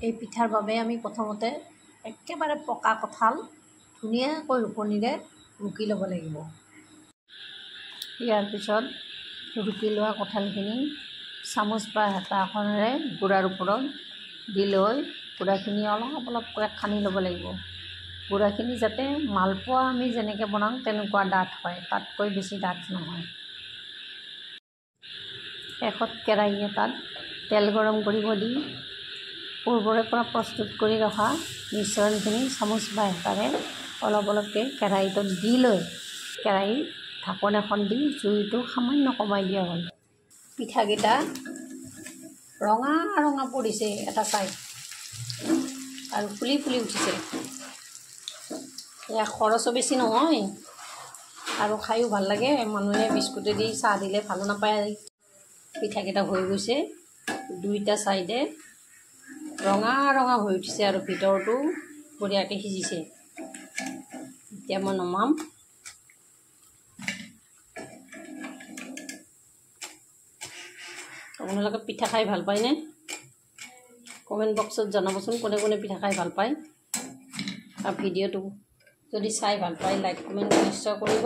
এই পিঠাৰ বাবে আমি প্ৰথমতে একেবাৰে পকা কঁঠাল ধুনীয়াকৈ ৰুকনিৰে ৰুকি ল'ব লাগিব। ইয়াৰ পিছত ৰুকি লোৱা কঁঠালখিনি চামুচ বা হেতা এখনেৰে গুড়াৰ ওপৰত দি লৈ গুড়াখিনি অলপ অলপকৈ সানি ল'ব লাগিব। গুড়াখিনি যাতে মালপোৱা আমি যেনেকৈ বনাওঁ তেনেকুৱা ডাঠ হয়, তাতকৈ বেছি ডাঠ নহয়। শেষত কেৰাহী এটাত তেল গৰম কৰিব দি পূৰ্বৰে পৰা প্ৰস্তুত কৰি ৰখা মিশ্ৰণখিনি চামুচ বা হেতাৰে অলপ অলপকৈ কেৰাহীটোত দি লৈ কেৰাহীৰ ঢাকন এখন দি জুইটো সামান্য কমাই দিয়া হ'ল। পিঠাকেইটা ৰঙা ৰঙা পৰিছে এটা চাইড আৰু ফুলি ফুলি উঠিছে। এয়া খৰচো বেছি নহয় আৰু খায়ো ভাল লাগে। মানুহে বিস্কুটেদি চাহ দিলে ভালো নাপায়। পিঠাকেইটা হৈ গৈছে, দুইটা চাইডে ৰঙা ৰঙা হৈ উঠিছে আৰু ভিতৰটো বঢ়িয়াকৈ সিজিছে। এতিয়া মই নমাম। আপোনালোকে পিঠা খাই ভাল পায়নে? কমেণ্ট বক্সত জনাবচোন কোনে কোনে পিঠা খাই ভাল পায়। আৰু ভিডিঅ'টো যদি চাই ভাল পায় লাইক কমেণ্ট নিশ্চয় কৰিব।